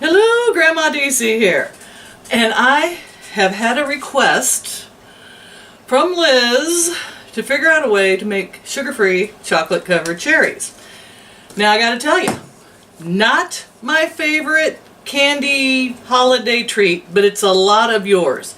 Hello, Grandma DC here. And I have had a request from Liz to figure out a way to make sugar-free chocolate-covered cherries. Now I gotta tell you, not my favorite candy holiday treat, but it's a lot of yours.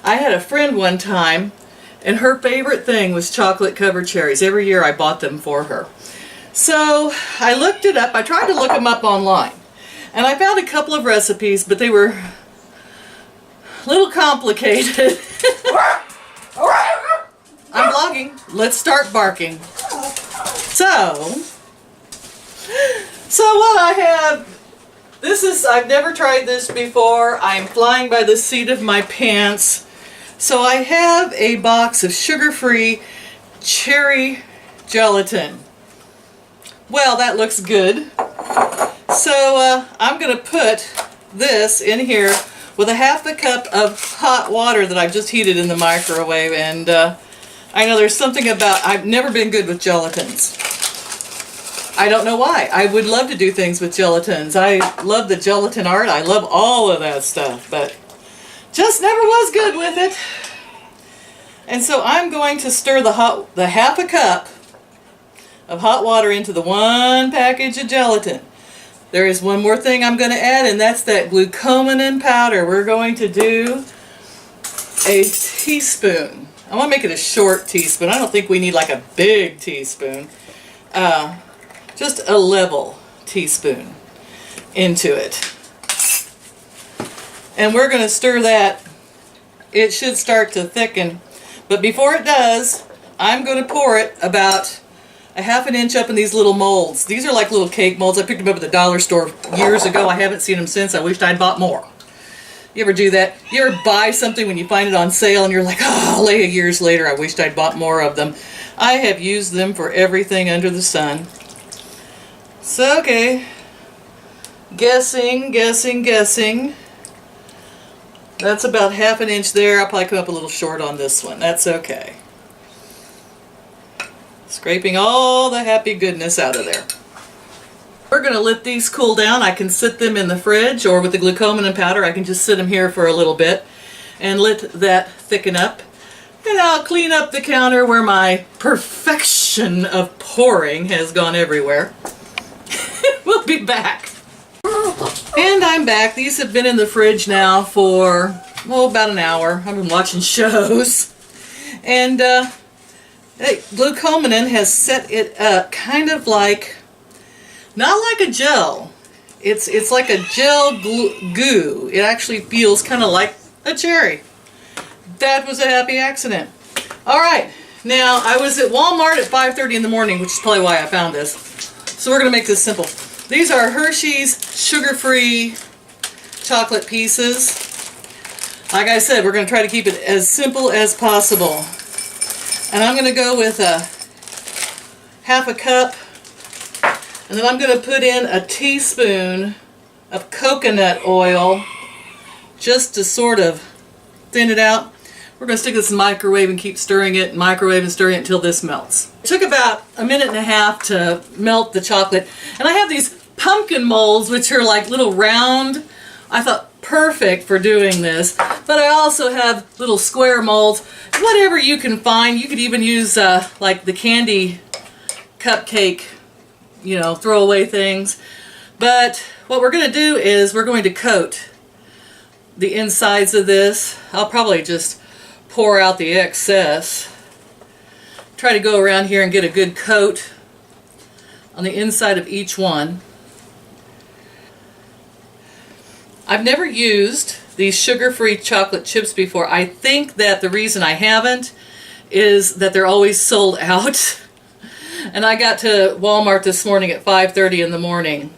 I had a friend one time and her favorite thing was chocolate-covered cherries. Every year I bought them for her. So I looked it up. I tried to look them up online. And I found a couple of recipes, but they were a little complicated. I'm vlogging. Let's start barking. So what I have, I've never tried this before. I'm flying by the seat of my pants. So I have a box of sugar-free cherry gelatin. Well, that looks good. So I'm going to put this in here with a half a cup of hot water that I've just heated in the microwave. And I know there's something about, I've never been good with gelatins. I don't know why. I would love to do things with gelatins. I love the gelatin art. I love all of that stuff, but just never was good with it. And so I'm going to stir the half a cup of hot water into the one package of gelatin. There is one more thing I'm going to add, and that's that glucommanan powder. We're going to do a teaspoon. I want to make it a short teaspoon. I don't think we need like a big teaspoon. Just a level teaspoon into it. And we're going to stir that. It should start to thicken. But before it does, I'm going to pour it about a half an inch up in these little molds. These are like little cake molds. I picked them up at the dollar store years ago. I haven't seen them since. I wished I'd bought more. You ever do that? You ever buy something when you find it on sale and you're like, oh, years later, I wished I'd bought more of them. I have used them for everything under the sun. So, okay. Guessing. That's about half an inch there. I'll probably come up a little short on this one. That's okay. Scraping all the happy goodness out of there. We're going to let these cool down. I can sit them in the fridge, or with the glucommanan powder I can just sit them here for a little bit and let that thicken up. And I'll clean up the counter where my perfection of pouring has gone everywhere. We'll be back. And I'm back. These have been in the fridge now for, well, about an hour. I've been watching shows. And glucommanan has set it up kind of like, not like a gel. It's like a gel goo. It actually feels kind of like a cherry. That was a happy accident. Alright, now I was at Walmart at 5:30 in the morning, which is probably why I found this. So we're going to make this simple. These are Hershey's sugar-free chocolate pieces. Like I said, we're going to try to keep it as simple as possible. And I'm going to go with a half a cup, and then I'm going to put in a teaspoon of coconut oil just to sort of thin it out. We're going to stick this in the microwave and keep stirring it, until this melts. It took about a minute and a half to melt the chocolate, and I have these pumpkin molds which are like little round. I thought perfect for doing this, but I also have little square molds. Whatever you can find. You could even use like the candy cupcake, throwaway things. But what we're going to do is we're going to coat the insides of this. I'll probably just pour out the excess. Try to go around here and get a good coat on the inside of each one. I've never used these sugar-free chocolate chips before. I think that the reason I haven't is that they're always sold out. And I got to Walmart this morning at 5:30 in the morning.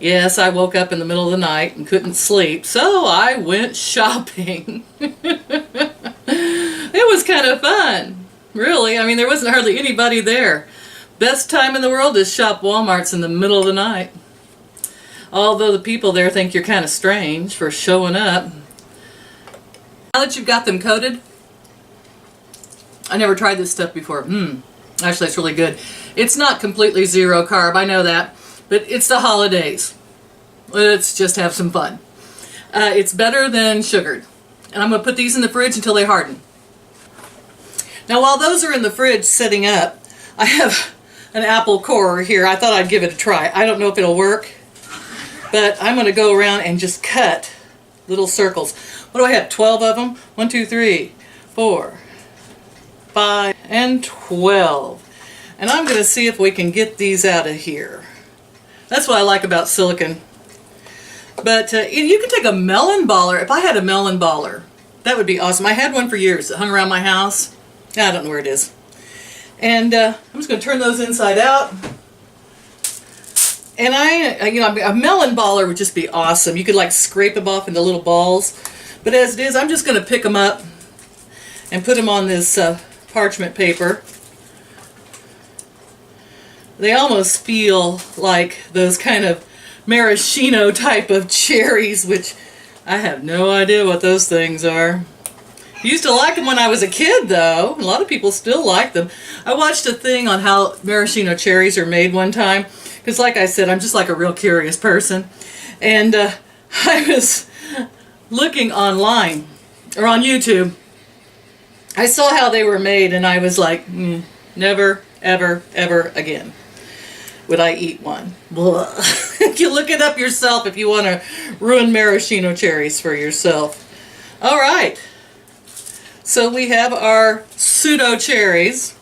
Yes, I woke up in the middle of the night and couldn't sleep, so I went shopping. It was kind of fun, really. I mean, there wasn't hardly anybody there. Best time in the world to shop Walmart's in the middle of the night. Although the people there think you're kind of strange for showing up. Now that you've got them coated, I never tried this stuff before. Actually, it's really good. It's not completely zero carb, I know that, but it's the holidays. let's just have some fun. It's better than sugared. And I'm going to put these in the fridge until they harden. Now while those are in the fridge setting up, I have an apple core here. I thought I'd give it a try. I don't know if it'll work, but I'm going to go around and just cut little circles. What do I have? 12 of them? 1, 2, 3, 4, 5, and 12. And I'm going to see if we can get these out of here. That's what I like about silicone. But you can take a melon baller. If I had a melon baller, that would be awesome. I had one for years. It hung around my house. I don't know where it is. And I'm just going to turn those inside out. And a melon baller would just be awesome. You could like scrape them off into little balls. But as it is, I'm just going to pick them up and put them on this parchment paper. They almost feel like those kind of maraschino type of cherries, which I have no idea what those things are. I used to like them when I was a kid, though. A lot of people still like them. I watched a thing on how maraschino cherries are made one time, because like I said, I'm just like a real curious person. And I was looking online, or on YouTube. I saw how they were made, and I was like, never, ever, ever again would I eat one. You look it up yourself if you want to ruin maraschino cherries for yourself. All right. So we have our pseudo cherries.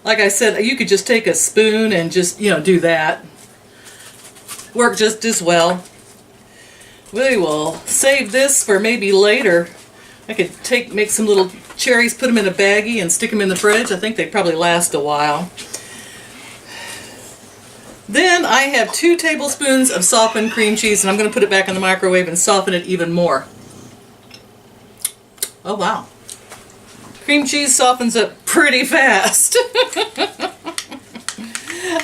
Like I said, you could just take a spoon and just, do that. Work just as well. We will save this for maybe later. I could make some little cherries, put them in a baggie and stick them in the fridge. I think they probably last a while. Then I have 2 tablespoons of softened cream cheese, and I'm going to put it back in the microwave and soften it even more. Oh wow. Cream cheese softens up pretty fast. And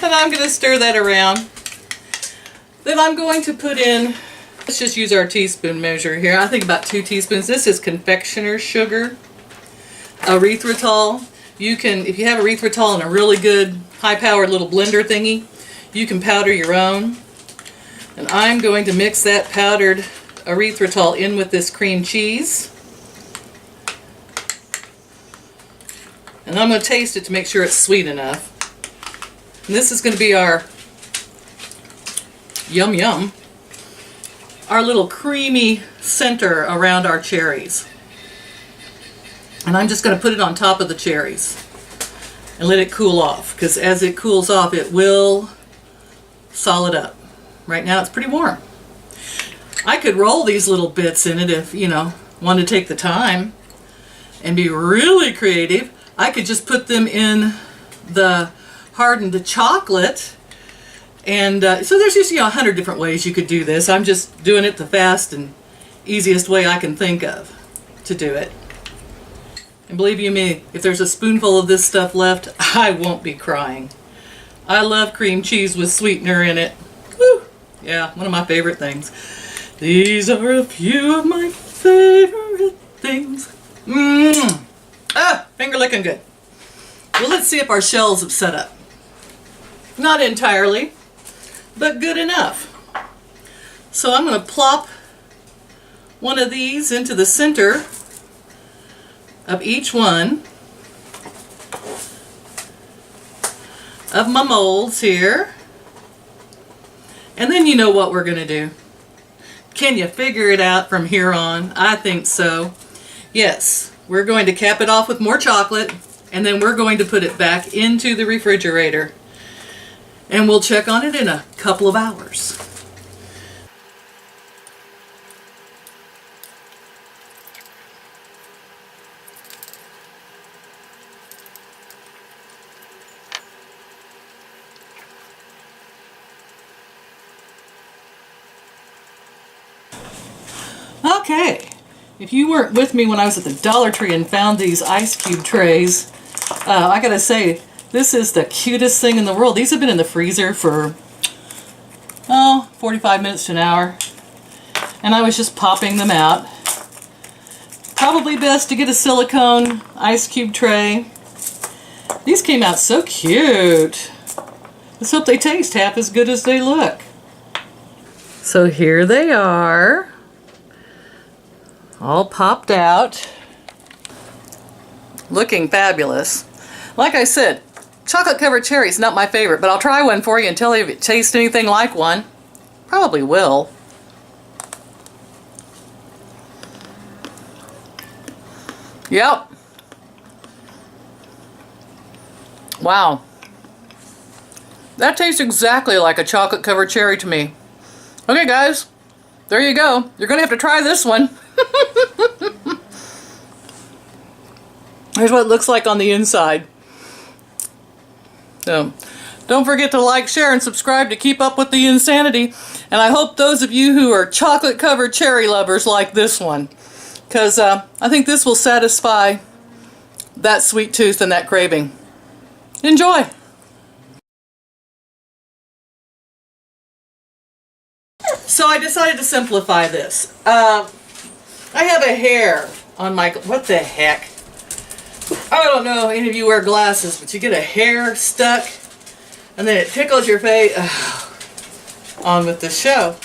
I'm going to stir that around. Then I'm going to put in, let's just use our teaspoon measure here. I think about 2 teaspoons. This is confectioner's sugar, erythritol. You can, if you have erythritol in a really good high-powered little blender thingy, you can powder your own. And I'm going to mix that powdered erythritol in with this cream cheese. And I'm going to taste it to make sure it's sweet enough. And this is going to be our yum yum, our little creamy center around our cherries. And I'm just going to put it on top of the cherries and let it cool off, because as it cools off it will solid up. Right now it's pretty warm. I could roll these little bits in it if, wanted to take the time and be really creative. I could just put them in the hardened chocolate. And so there's just 100 different ways you could do this. I'm just doing it the fast and easiest way I can think of to do it. And believe you me, if there's a spoonful of this stuff left, I won't be crying. I love cream cheese with sweetener in it. Woo! Yeah, one of my favorite things. These are a few of my favorite things. Finger licking good. Well, let's see if our shells have set up. Not entirely, but good enough. So I'm going to plop one of these into the center of each one of my molds here. And then you know what we're going to do. Can you figure it out from here on? I think so. Yes, we're going to cap it off with more chocolate, and then we're going to put it back into the refrigerator. And we'll check on it in a couple of hours. Okay, if you weren't with me when I was at the Dollar Tree and found these ice cube trays, I gotta say, this is the cutest thing in the world. These have been in the freezer for, 45 minutes to an hour. And I was just popping them out. Probably best to get a silicone ice cube tray. These came out so cute. Let's hope they taste half as good as they look. So here they are, all popped out, looking fabulous. Like I said, chocolate covered cherry is not my favorite, but I'll try one for you and tell you if it tastes anything like one. Probably will. Yep. Wow. That tastes exactly like a chocolate covered cherry to me. Okay guys, there you go. You're gonna have to try this one. Here's what it looks like on the inside. So, don't forget to like, share, and subscribe to keep up with the insanity. And I hope those of you who are chocolate covered cherry lovers like this one, because I think this will satisfy that sweet tooth and that craving. Enjoy! So I decided to simplify this. I have a hair on my... What the heck? I don't know if any of you wear glasses, but you get a hair stuck and then it tickles your face. On with the show.